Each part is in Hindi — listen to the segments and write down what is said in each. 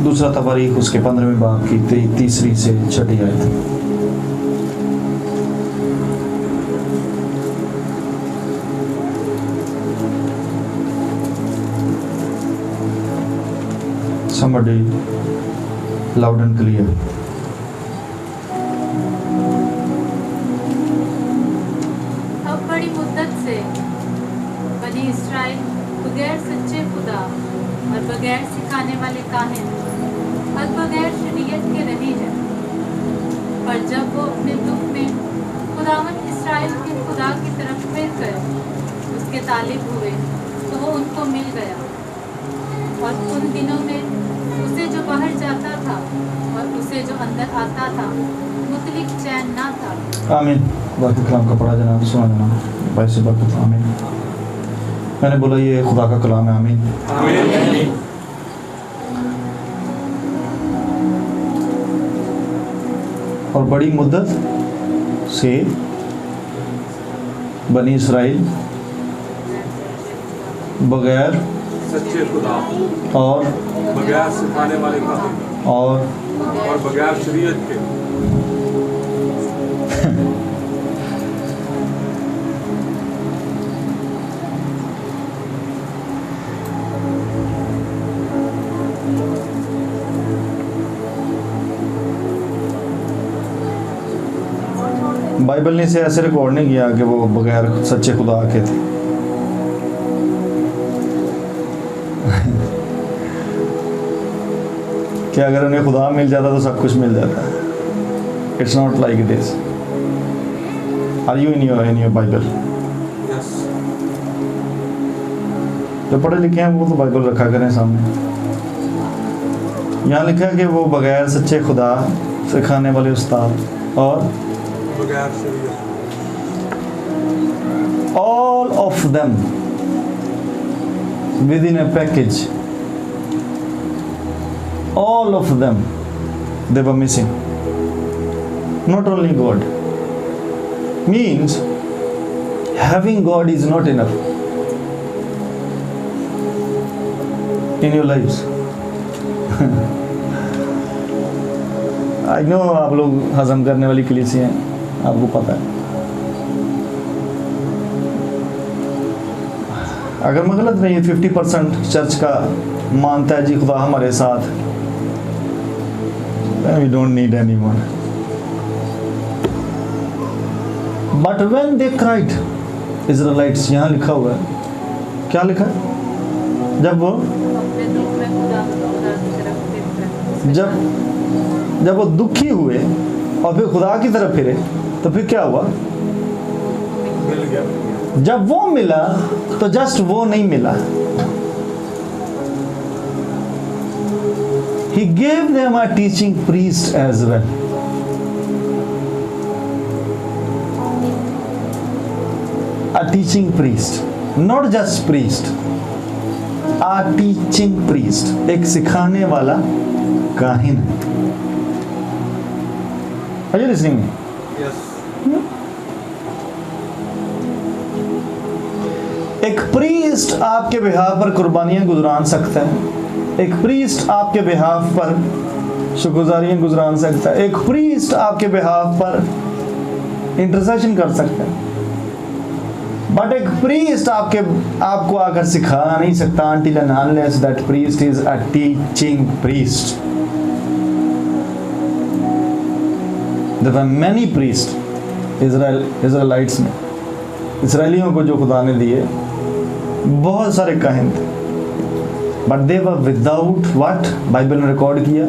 दूसरा तवारीख उसके 15वें बाब की 3 से 6 आयत। Somebody loud and clear. अब बड़ी मुद्दत से बनी इस्राएल बगैर सच्चे खुदा और बगैर सिखाने वाले काहिन और बगैर शरीयत के रही है। पर जब वो अपने दुख में खुदावंद इस्राएल के खुदा की तरफ फिर कर उसके तालिब हुए तो वो उनको मिल गया। और उन दिनों में उसे जो बाहर जाता था और उसे जो अंदर आता था मुतलिक चैन ना था। आमीन। बाकी कलाम का पढ़ा जनाब, सुना जनाब भाई से बरकत। आमीन। मैंने बोला ये खुदा का कलाम है। आमीन। आमीन। और बड़ी मुद्दत से बनी इस्राइल बगैर सच्चे खुदा और बगैर सिखाने वाले काहिन और बगैर शरीयत के बाइबल ने इसे ऐसे रिकॉर्ड नहीं किया कि वो बगैर सच्चे खुदा के थे। कि अगर उन्हें खुदा मिल जाता तो सब कुछ मिल जाता। It's not like it is. Are you in your Bible? Yes. जो पढ़े लिखे हैं वो तो बाइबल रखा करें सामने। यहाँ लिखा है कि वो बगैर सच्चे खुदा सिखाने वाले उस्ताद और बगैर शरीयत all of them within a package, all of them, they were missing. Not only God. Means having God is not enough in your lives. I know आप लोग हजम करने वाली कलीसी हैं, आपको पता है। अगर मैं गलत नहीं, 50% चर्च का मानता है जी खुदा हमारे साथ। We don't need anyone. But when they cried, Israelites, यहाँ लिखा हुआ है, क्या लिखा है? जब वो अपने दुख में खुदा की तरफ फिर जब वो दुखी हुए और फिर खुदा की तरफ फिरे तो फिर क्या हुआ? मिल गया। जब वो मिला तो जस्ट वो नहीं मिला। He gave them a teaching priest as well. A teaching priest, not just priest. A teaching priest, एक सिखाने वाला काहिन है। Are you listening me? Yes. एक प्रीस्ट आपके बिहाफ पर कुर्बानियां गुजरान सकता है। एक प्रीस्ट आपके बिहाफ पर शुक्रगुजारियां गुजरान सकता है। एक प्रीस्ट आपके बिहाफ पर इंटरसेशन कर सकता है। बट एक प्रीस्ट आपको आकर सिखा नहीं सकता until and unless that priest is a teaching priest. There were many priests Israelites में, इसराइलियों को जो खुदा ने दिए बहुत सारे काहिन थे। But they were without what? Bible ने रिकॉर्ड किया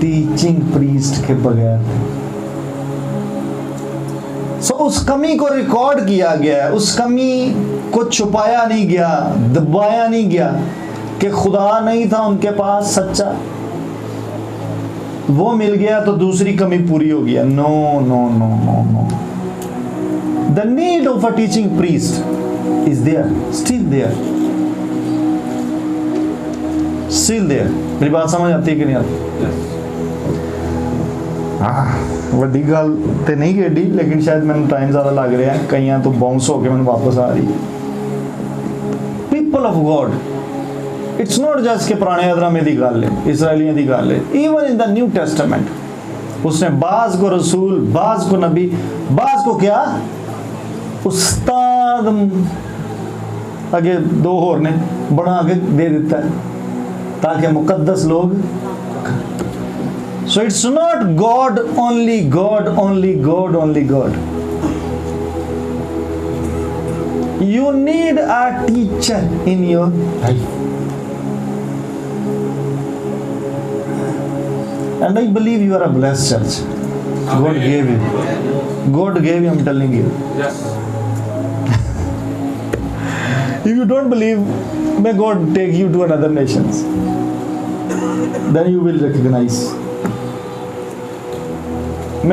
टीचिंग प्रीस्ट के बगैर। सो उस कमी को रिकॉर्ड किया गया है, उस कमी को छुपाया नहीं गया, दबाया नहीं गया कि खुदा नहीं था उनके पास सच्चा, वो मिल गया तो दूसरी कमी पूरी हो गया। No no no no no. The need of a teaching priest is there, still there, still there. मेरी बात समझ आती है कि नहीं आती? ਵੱਡੀ ਗੱਲ ਤੇ ਨਹੀਂ ਖੇਡੀ, लेकिन शायद मैंने टाइम ज़्यादा लग रहा है, कई तो बाउंस होके मैंने वापस आ रही। People of God, it's not just के पुराने अदरामे की गल है, इसराइलियों की गल है, even in the new testament उसने बाज को रसूल, बाज को नबी, बाज को क्या उस्ताद आगे दो होर ने बना के दे देता है ताकि मुकद्दस लोग। So it's not God only, God only, God only, God. You need a teacher in your life. And I believe you are a blessed church. God gave you. God gave you, I'm telling you. Yes. If you don't believe, may God take you to another nations. Then you will recognize.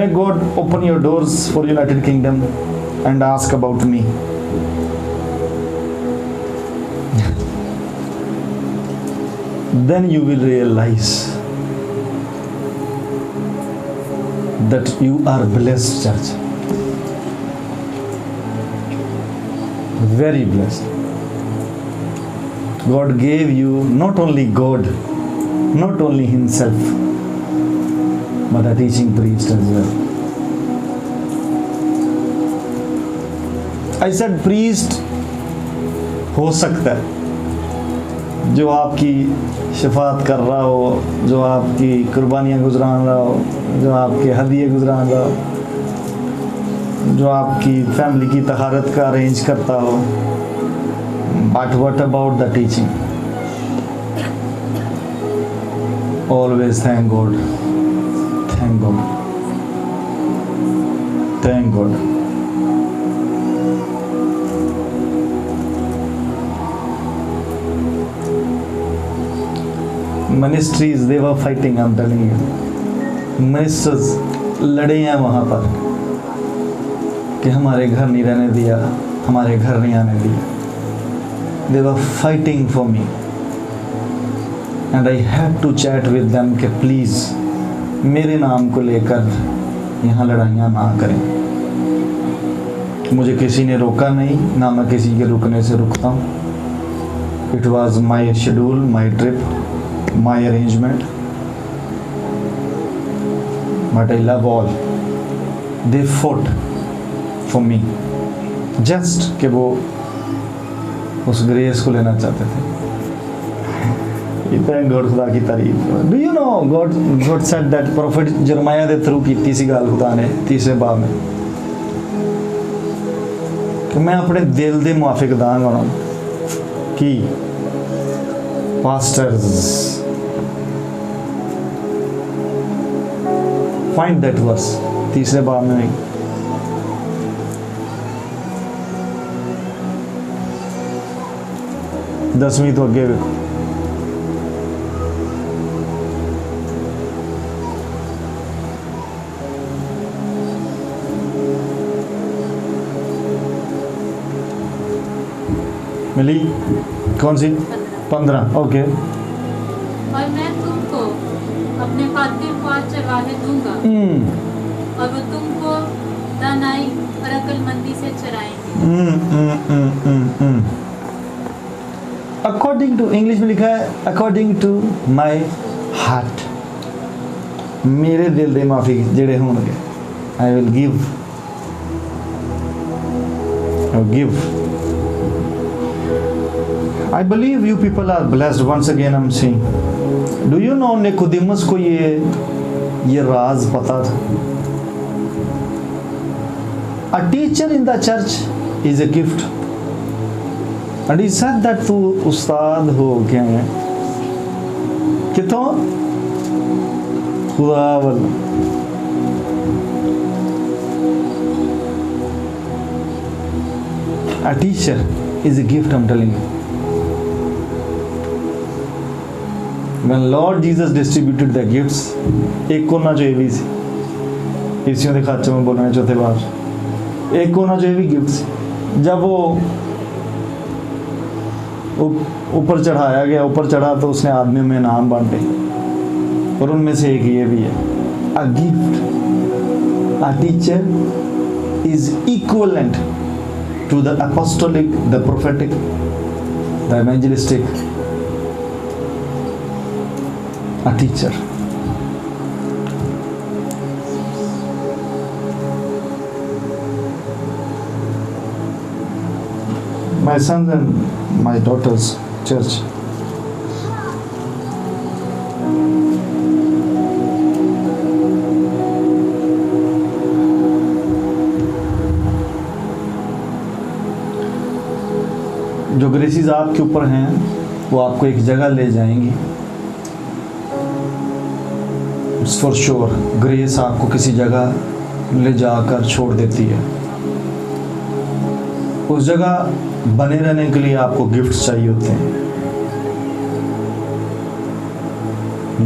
May God open your doors for United Kingdom and ask about me. Then you will realize that you are blessed, church. Very blessed. God gave you not only God, not only Himself, but a teaching priest as well. I said priest हो सकता है जो आपकी शफात कर रहा हो, जो आपकी कुर्बानियाँ गुजरान रहा हो, जो आपके हदिये गुजरान रहा हो, जो आपकी फैमिली की तहारत का अरेंज करता हो। But what about the teaching? Always thank God, thank God, thank God. Ministries, they were fighting, I'm telling you. Ministers लड़े हैं वहाँ पर कि हमारे घर नहीं रहने दिया, हमारे घर नहीं आने दिया। They were fighting for me, and I had to chat with them कि please मेरे नाम को लेकर यहाँ लड़ाइयाँ ना करें। मुझे किसी ने रोका नहीं, ना मैं किसी के रुकने से रुकता हूँ। It was my schedule, my trip, my arrangement, but I love all. They fought for me just कि वो उस ग्रेस को लेना चाहते थे। Thank God, खुदा की तारीफ। Do you know God said that prophet जरमाया दे थ्रू की सी गल खुदा ने 3 बाब में कि मैं अपने दिल दे मुआफिक दांगा उन्होंने कि pastors find that verse 3 बाब में नहीं। दसवीं तो अगे मिली कौन सी? 15। ओके। और मैं तुमको अपने खातिर ख्वाज चरवाहे दूंगा और वो तुमको दानाई और अक्लमंदी से चराएंगे। अकॉर्डिंग टू, इंग्लिश में लिखा है अकॉर्डिंग टू माई हार्ट, मेरे दिल दे माफी जेड़े होंगे I will give I believe you people are blessed. Once again I'm saying, do you know Nicodemus को ये राज पता था? A teacher in the church is a gift, and he said that तू उस्ताद हो क्या है? कितों? खुदा वाला। A teacher is a gift, I'm telling you. When Lord Jesus distributed the gifts, एक कोना जो ये भी सी, इसियों के खाचे में बोलना है चौथे बार, एक कोना जो ये भी गिफ्ट, जब वो ऊपर चढ़ाया गया, ऊपर चढ़ा तो उसने आदमियों में नाम बांटे और उनमें से एक ये भी है। A gift, a teacher is equivalent to the apostolic, the prophetic, the evangelistic, a teacher. My sons and my daughter's church. जो ग्रेसीज आपके ऊपर हैं वो आपको एक जगह ले जाएंगी। इट्स फॉर श्योर, ग्रेस आपको किसी जगह ले जाकर छोड़ देती है। उस जगह बने रहने के लिए आपको गिफ्ट चाहिए होते हैं।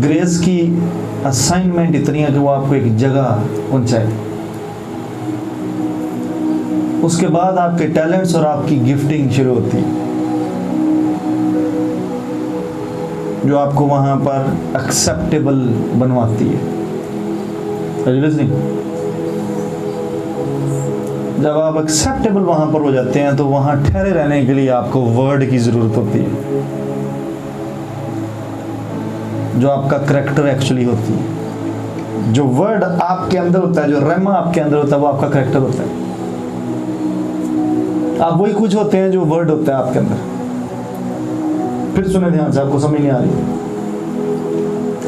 ग्रेस की असाइनमेंट इतनी है कि वो आपको एक जगह पहुंचाए। उसके बाद आपके टैलेंट्स और आपकी गिफ्टिंग शुरू होती है, जो आपको वहां पर एक्सेप्टेबल बनवाती है। जब आप एक्सेप्टेबल वहां पर हो जाते हैं तो वहां ठहरे रहने के लिए आपको वर्ड की जरूरत होती है, जो आपका करेक्टर एक्चुअली होती है। जो वर्ड आपके अंदर होता है, जो रेमा आपके अंदर होता है, वो आपका करेक्टर होता है। आप वही कुछ होते हैं जो वर्ड होता है आपके अंदर। फिर सुने ध्यान से, आपको समझ नहीं आ रही।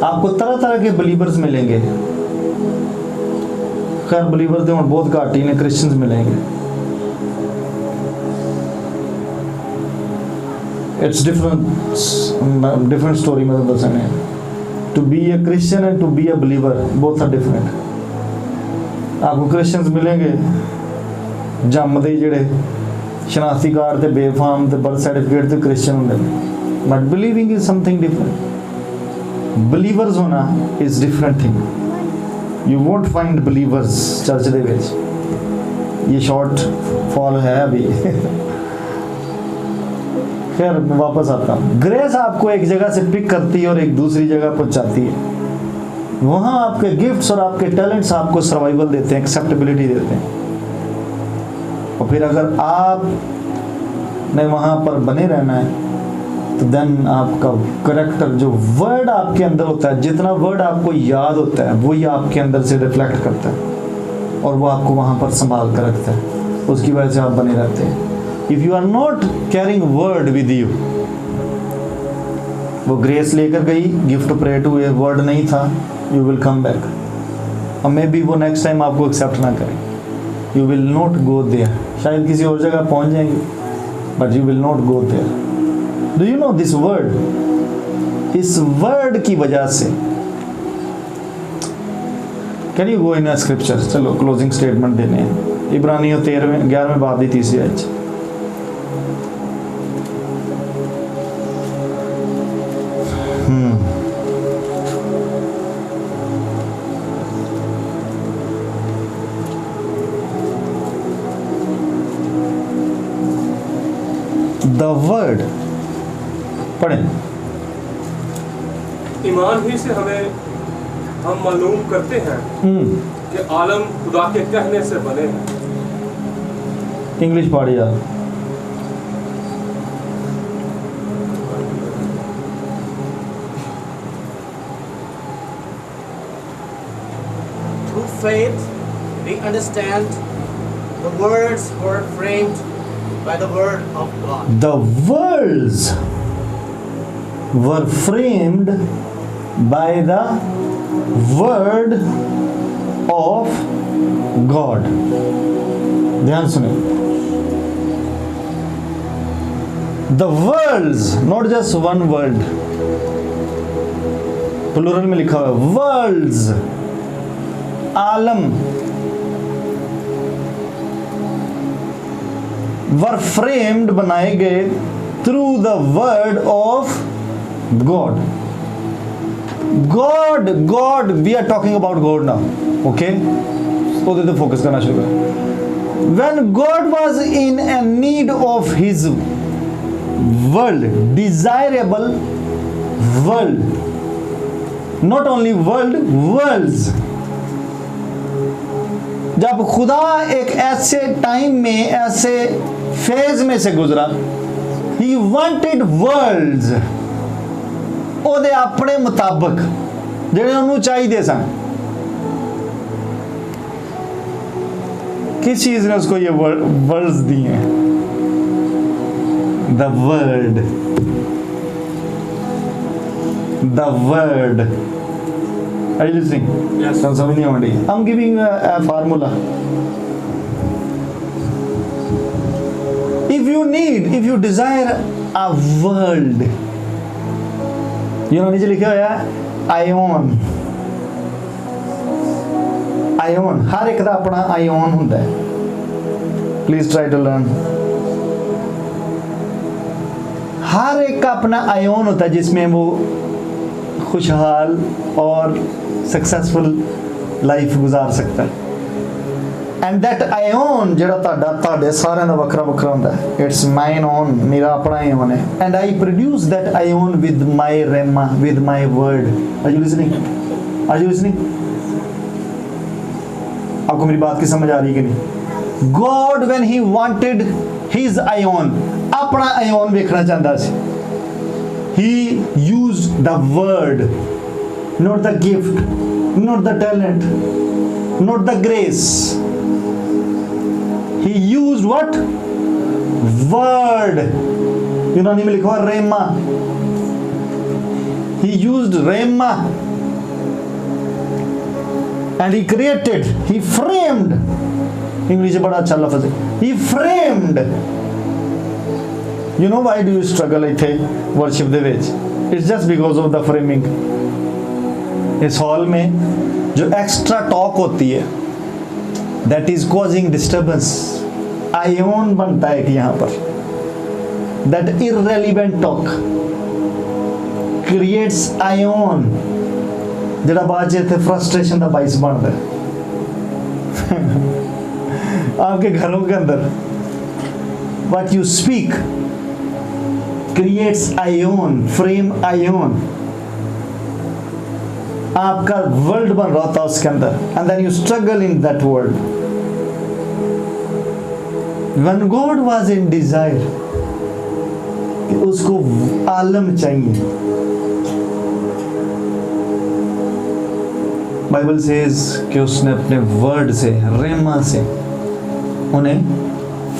आपको तरह तरह के बिलीवर्स मिलेंगे। खैर बिलीवर तो बहुत घट ही ने, क्रिश्चियंस मिलेंगे। It's different story. मतलब दसने to be a Christian and to be a believer both are different. आपको क्रिश्चियंस मिलेंगे जमदे जेड़े शनाख्ती कार्ड ते बेफाम ते बर्थ सर्टिफिकेट ते क्रिश्चियन होंदे ने, but believing is something different. Believers होना is different thing. You won't find believers church दे विच। ये शॉर्ट फॉल है अभी। खैर वापस आता हूँ। ग्रेस आपको एक जगह से पिक करती है और एक दूसरी जगह पहुंचाती है। वहां आपके गिफ्ट्स और आपके टैलेंट्स आपको सर्वाइवल देते हैं, एक्सेप्टेबिलिटी देते हैं। और फिर अगर आप ने वहां पर बने रहना है तो देन आपका करेक्टर, जो वर्ड आपके अंदर होता है, जितना वर्ड आपको याद होता है वही आपके अंदर से रिफ्लेक्ट करता है और वो आपको वहां पर संभाल कर रखता है। उसकी वजह से आप बने रहते हैं। If you are not carrying word with you, वो ग्रेस लेकर गई, गिफ्ट ऑपरेट हुए, वर्ड नहीं था, यू विल कम बैक। और मे बी वो नेक्स्ट टाइम आपको एक्सेप्ट ना करें। You will not go there. शायद किसी और जगह पहुंच जाएंगे, but you will not go there. Do you know this word? इस वर्ड की वजह से can you go in a scripture? चलो क्लोजिंग स्टेटमेंट देने हैं। इब्रानियों 11वें बाब की 30वीं आयत। द वर्ड पढ़ें। ईमान ही से हम मालूम करते हैं कि आलम खुदा के कहने से बने हैं। इंग्लिश पढ़िए। Through faith, we understand the worlds were framed by the word of God. The worlds were framed by the word of God. ध्यान सुने। The worlds, not just one world, plural में लिखा हुआ है worlds, आलम, were framed, बनाए गए through the word of God. God, we are talking about God now, okay? So they focus करना शुरू करें। When God was in a need of His world, desirable world, not only world, worlds. जब खुदा एक ऐसे टाइम में, ऐसे फेज में से गुजरा, He wanted worlds ਉਹਦੇ ਆਪਣੇ ਮੁਤਾਬਕ ਜਿਹੜੇ ਉਹਨੂੰ ਚਾਹੀਦੇ ਸਨ। किस चीज ने उसको ये वर्ड्स दिए हैं? The word, the word. Are you listening? Yes. समझ नहीं आ रही? I'm giving a formula. If you desire a world, नीचे लिखा हुआ है आयोन। आयोन, हर एक का अपना आयोन होता है। Please try to learn. हर एक का अपना आयोन होता है जिसमें वो खुशहाल और सक्सेसफुल लाइफ गुजार सकता है। एंड दैट आयोन जेड़ा ताड़े सारे दा वखरा वखरा होंदा है। इट्स माइन ओन, मेरा अपना आयोन है। एंड आई प्रोड्यूस दैट आयोन with my rhema, with my word. Are you listening? Are you listening? आपको मेरी बात की समझ आ रही है कि नहीं? God when he wanted his आयोन, अपना आयोन देखना चाहता सी, he used the word, not the gift, not the talent, not the grace. He used what? Word. यूनानी में लिखा हुआ rhema. He used rhema and he created, he framed। English बड़ा अच्छा लफ्ज़ है। He framed। You know why do you struggle इथे worship they which? It's just because of the framing। इस हॉल में जो एक्स्ट्रा टॉक होती है that is causing disturbance, ion बनता है कि यहाँ पर that irrelevant talk creates ion जड़ा बाद च फ्रस्ट्रेशन का बाइस बनता है आपके घरों के अंदर। what you speak creates aeon, frame aeon, आपका वर्ल्ड बन रहा था उसके अंदर। And then you struggle in that world. When God was in desire कि उसको आलम चाहिए, बाइबल सेज कि उसने अपने वर्ड से, रेमा से उन्हें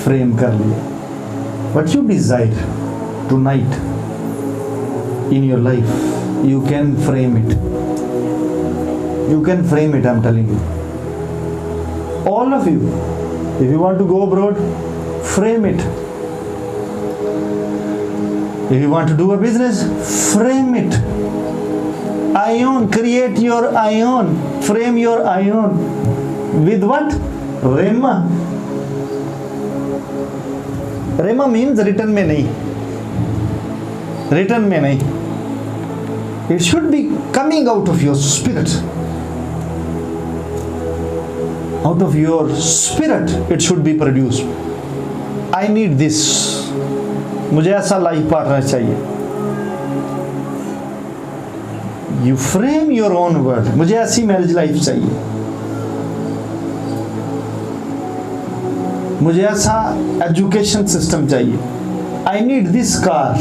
फ्रेम कर लिया। What you desire tonight in your life, you can frame it. You can frame it, I'm telling you. All of you, if you want to go abroad, frame it. If you want to do a business, frame it. Ion, create your ion, frame your ion. With what? Rema. Rema means written में नहीं, written में नहीं. It should be coming out of your spirit. Out of your spirit it should be produced. I need this. मुझे ऐसा लाइफ पार्टनर चाहिए। You frame your own word. मुझे ऐसी मैरिज लाइफ चाहिए। मुझे ऐसा एजुकेशन सिस्टम चाहिए। I need this car.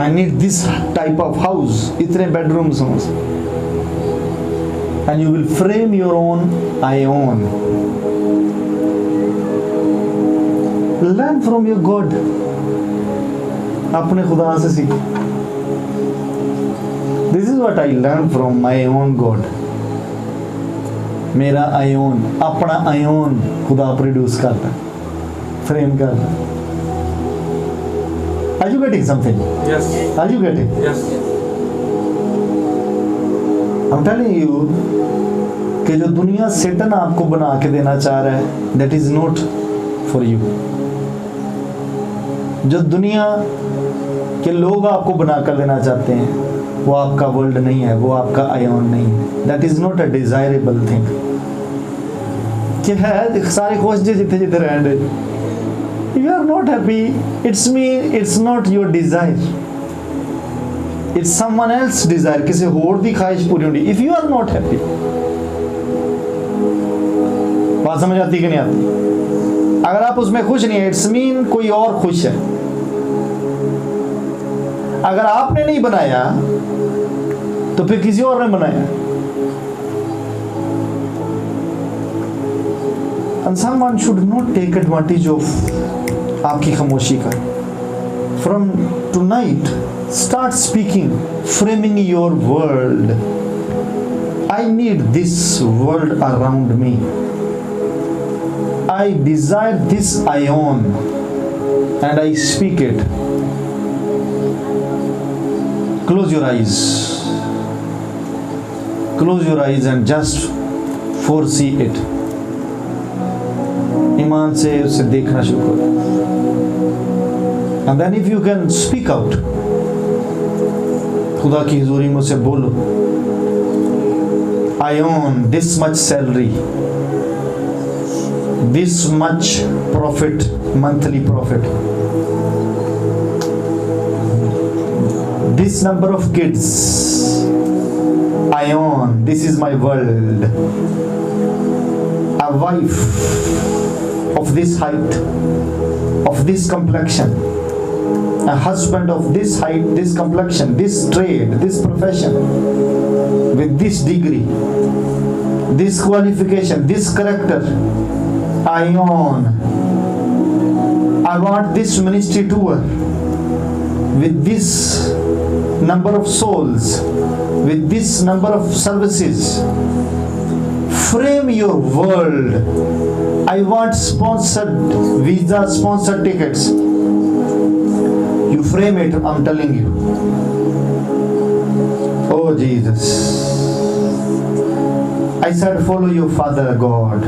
I need this type of house. इतने बेडरूम्स हों। And you will frame your own ion. Learn from your God. अपने खुदा से सीख। This is what I learned from my own God. मेरा आयोन, अपना आयोन खुदा प्रोड्यूस करता है, फ्रेम करता है। Are you getting something? Yes. Are you getting? Yes. I'm telling you कि जो दुनिया सेटन आपको बना के देना चाह रहा है, that is not for you. जो दुनिया के लोग आपको बना कर देना चाहते हैं वो आपका वर्ल्ड नहीं है, वो आपका आयोन नहीं है। That is not a desirable thing. कि है सारे खुश जी जिथे जिथे रहने। If you are not happy, it's not your desire. It's someone else's desire. किसी और दी ख्वाहिश पूरी होनी। If you are not happy, बात समझ आती कि नहीं आती? अगर आप उसमें खुश नहीं है, इट्स मीन कोई और खुश है। अगर आपने नहीं बनाया तो फिर किसी और ने बनाया। And someone should not take advantage of आपकी खामोशी का। From tonight, start speaking, framing your world. I need this world around me. I desire this ion, and I speak it. Close your eyes. Close your eyes and just foresee it. ईमान से उसे देखना शुरू करो। And then if you can speak out, खुदा की हुजूरी में उसे बोलो, I own this much salary, this much profit, monthly profit, this number of kids, I own, this is my world, a wife of this height, of this complexion, a husband of this height, this complexion, this trade, this profession, with this degree, this qualification, this character, I own. I want this ministry tour with this number of souls, with this number of services. Frame your world. I want sponsored visa, sponsored tickets. You frame it, I'm telling you. Oh Jesus. I said follow your Father God.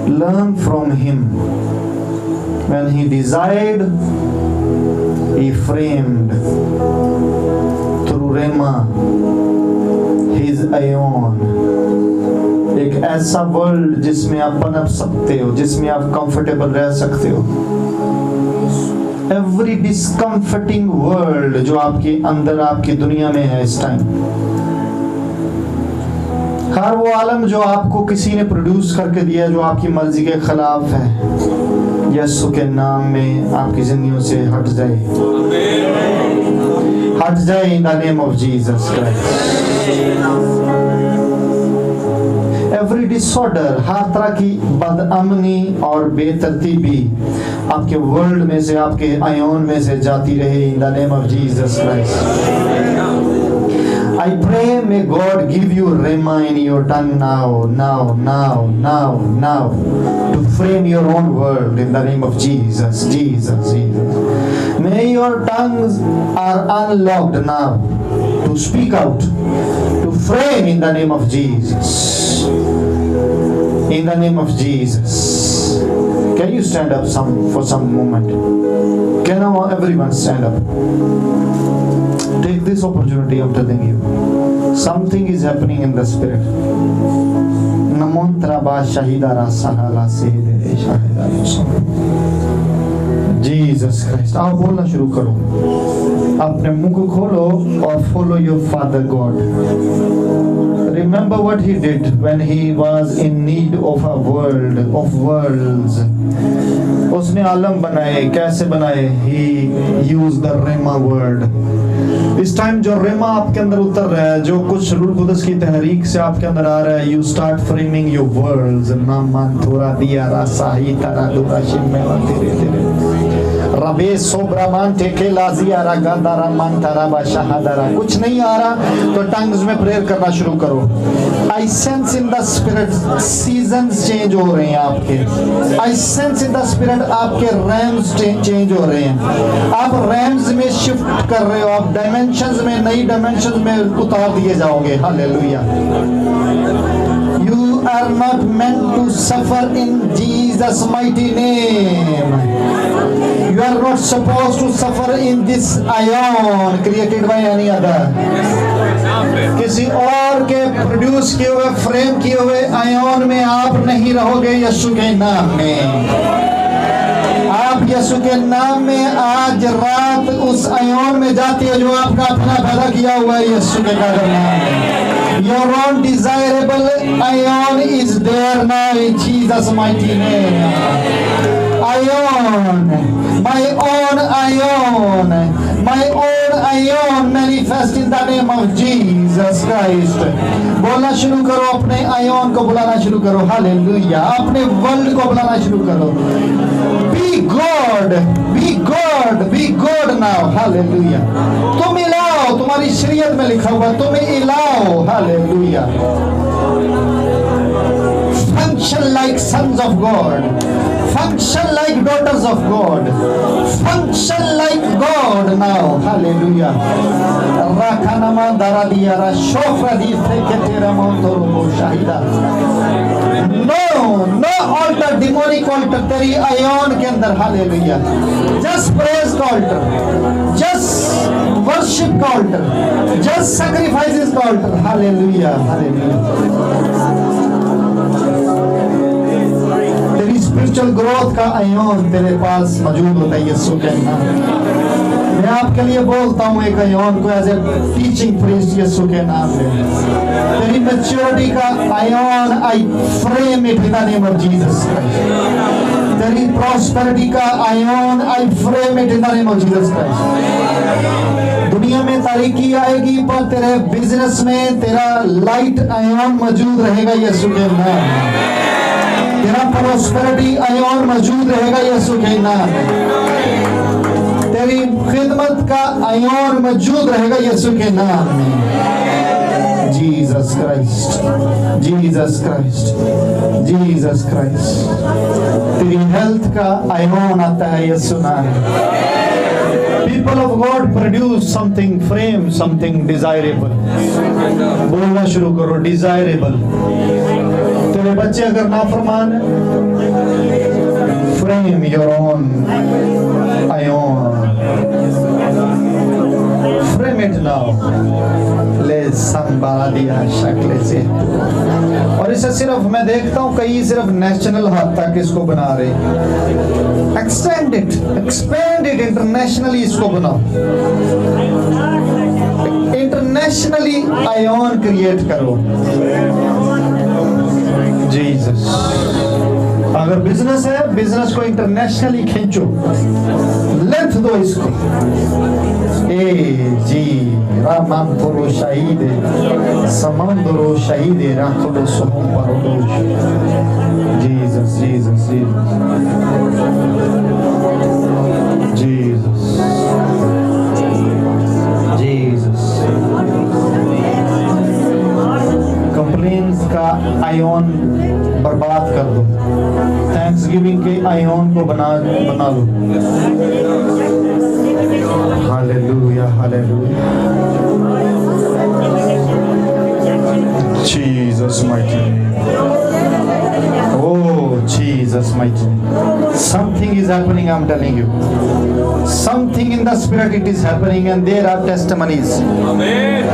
Learn from Him. When He desired, He framed through Rema His Ion. एक ऐसा वर्ल्ड जिसमें आप पनप सकते हो, जिसमें आप कंफर्टेबल रह सकते हो। एवरी डिस्कम्फर्टिंग वर्ल्ड जो आपके अंदर, आपकी दुनिया में है इस टाइम, हर वो आलम जो आपको किसी ने प्रोड्यूस करके दिया, जो आपकी मर्जी के खिलाफ है, यीशु के नाम में आपकी जिंदगियों से हट जाए, हट जाए in the name of Jesus Christ. Every disorder, हर तरह की बदअमनी और बेतरतीबी आपके वर्ल्ड में से, आपके आयोन में से जाती रहे इन the name of Jesus Christ. I pray may God give you rhema in your tongue now to frame your own world in the name of Jesus. May your tongues are unlocked now to speak out, to frame in the name of Jesus. In the name of Jesus. Can you stand up for some moment? Can everyone stand up? Take this opportunity, I'm telling you. Something is happening in the spirit. Namontra ba shahidara sahala sehde shahidara. Jesus Christ. आप बोलना शुरू करो, अपने मुंह को खोलो और follow your Father God. Remember what He did when He was in need of a world, of worlds. उसने आलम बनाए, कैसे बनाए? He used the Rhema word. इस टाइम जो रेमा आपके अंदर उतर रहा है, जो कुछ रूह कुदस की तहरीक से आपके अंदर आ रहा है, you start framing your worlds. Naaman थोड़ा दिया रासा ही तारा दुरा शिमेला तेरे तेरे रबे सोब्रामान टेके लाजिया रागादारा मंतारा बाशाहादारा। कुछ नहीं आ रहा तो टंग्स में प्रेयर करना शुरू करो। I sense in the spirit seasons change हो रहे हैं आपके। I sense in the spirit आपके realms change हो रहे हैं। आप realms में shift कर रहे हो, आप dimensions में, नई dimensions में उतार दिए जाओगे। Hallelujah. You are not meant to suffer in Jesus' mighty name. You are not supposed to suffer in this ion created by any other. किसी और के प्रोड्यूस किए हुए, फ्रेम किए हुए आयोन में आप नहीं रहोगे। यीशु के नाम में आप यीशु के नाम में आज रात उस आयोन में जाती है जो आपका अपना पैदा किया हुआ है। यीशु के नाम में your own desirable ion is there now in Jesus mighty name. Ion, my own ion, My own ion manifest in the name of Jesus Christ. बोलना शुरू करो, अपने आयोन को बुलाना शुरू करो, हालेलुया। अपने वर्ल्ड को बुलाना शुरू करो। Be God, be God, be God now, hallelujah. तुम इलाओ, तुम्हारी शरीयत में लिखा हुआ, तुम इलाओ, hallelujah. Function like sons of God. Function like daughters of God. Function like God now. Hallelujah. Rakanama daradiara shofradi feketera montoro shahida. No altar, demonic altar तेरी आयोन के अंदर, हालेलुया। Just praise का altar, just worship का altar, just sacrifices का altar, hallelujah, hallelujah. Spiritual growth का आयोन तेरे पास मौजूद होता है यीशु के नाम। मैं आपके लिए बोलता हूँ एक आयोन को एज ए टीचिंग प्रीस्ट यीशु के नाम में। तेरी मैच्योरिटी का ion I frame it in the name of Jesus Christ. तेरी प्रॉस्पेरिटी का ion I frame it in the name of Jesus Christ. दुनिया में तारीकी आएगी पर तेरे बिजनेस में तेरा लाइट आयोन मौजूद रहेगा यीशु के नाम। तेरा प्रॉस्पेरिटी आयोन मौजूद रहेगा यीशु के नाम में। तेरी खिदमत का आयोन मौजूद रहेगा यीशु के नाम में। Jesus Christ, Jesus Christ, Jesus Christ. तेरी हेल्थ का आयोन आता है यीशु नाम में। People of God produce something, frame something desirable. बोलना शुरू करो, desirable। तेरे बच्चे अगर नाफरमान हैं, frame your own ion, frame it now, ले संबादिया शक्ल से। और इसे सिर्फ मैं देखता हूँ कई सिर्फ नेशनल हद तक इसको बना रहे। Extend it, expand it, internationally इसको बनाओ, इंटरनेशनली आयोन क्रिएट करो। जीसस। अगर बिजनेस है, बिजनेस को इंटरनेशनली खींचो, लेंथ दो इसको। ए जी रामांतरो शहीदे समंदरो शहीदे राखलो सोहम परोदोष। Jesus, Jesus, Jesus, Jesus, Jesus. Complaints का आयोन बर्बाद कर दो, थैंक्सगिविंग के आयोन को बना लो। Hallelujah, hallelujah. Jesus mighty name. Oh, Jesus mighty name. Something is happening, I'm telling you. Something in the spirit it is happening, and there are testimonies. Amen.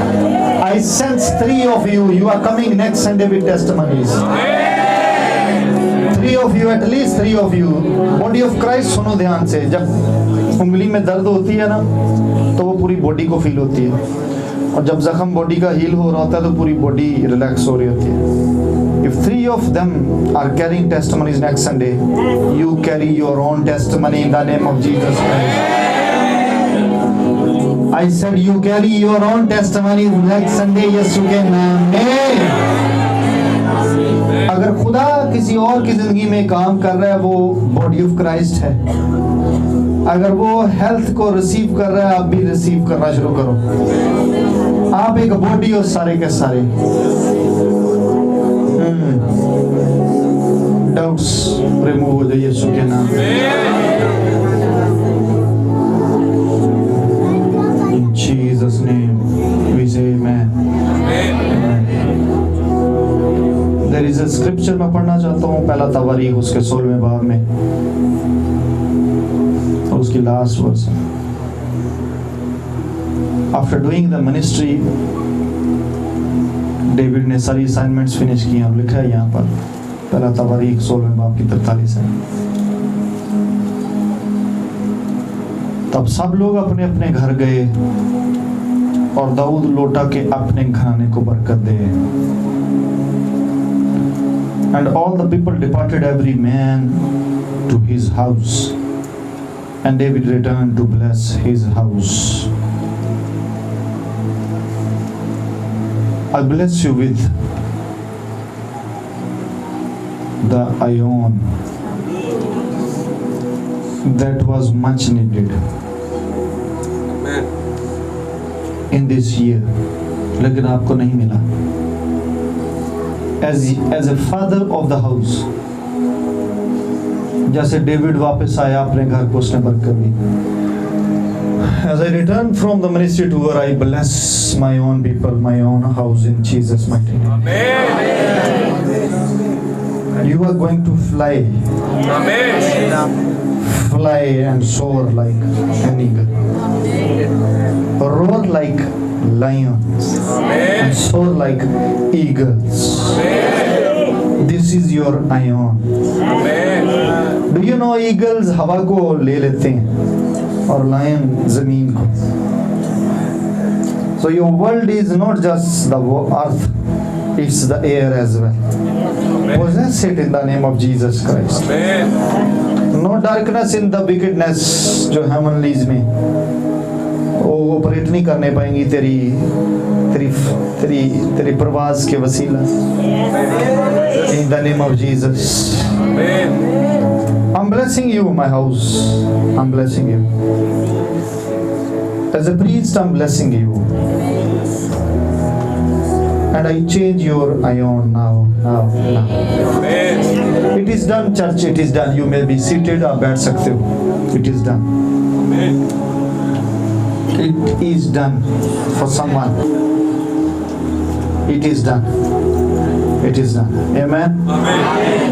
I sense 3 of you. You are coming next Sunday with testimonies. Amen. 3 of you, at least 3 of you. Body of Christ, सुनो ध्यान से। जब उंगली में दर्द होती है ना, तो वो पूरी बॉडी को फील होती है, और जब जख्म बॉडी का हील हो रहा होता है तो पूरी बॉडी रिलैक्स हो रही होती है। If 3 of them are carrying testimonies next Sunday, you carry your own testimony in the name of Jesus Christ. I said you carry your own testimony next Sunday यीशु के नाम में। अगर खुदा किसी और की जिंदगी में काम कर रहा है, वो बॉडी ऑफ क्राइस्ट है। अगर वो हेल्थ को रिसीव कर रहा है, आप भी रिसीव करना शुरू करो। आप एक बॉडी हो सारे के सारे। डाउट्स रिमूव हो जाए यीशु के नाम में। In Jesus name we say amen. There is a scripture मैं पढ़ना चाहता हूँ, पहला तवारीख उसके 16वें बाब में और उसकी last verse. After doing the ministry, David ने सारी असाइनमेंट्स फिनिश की। अब लिखा है यहाँ पर पहला तवारीख 16वें बाब की 43 है। तब सब लोग अपने अपने घर गए और दाऊद लौटा के अपने घराने को बरकत दे। And all the people departed, every man to his house. And David returned to bless his house. I bless you with the ion that was much needed Amen. in this year, लेकिन आपको नहीं मिला. As a father of the house, जैसे डेविड वापस आया अपने घर को, उसने बरकत दी. As I return from the ministry tour, I bless my own people, my own house in Jesus' mighty name. Amen. You are going to fly and soar like an eagle, roar like lions, and soar like eagles. This is your ion. Do you know eagles हवा को ले लेते हैं और lion जमीन को. So your world is not just the earth, it's the air as well. Possess it in the name of Jesus Christ. No darkness in the wickedness जो heavenlies में वो ऑपरेट नहीं करने पाएंगी तेरी तेरी तेरी तेरी प्रवास के वसीला. In the name of Jesus. I'm blessing you, my house. I'm blessing you. As a priest, I'm blessing you. And I change your ion now. It is done, church. It is done. You may be seated or बैठ सकते हो. It is done. It is done for someone. It is done. It is done. Amen.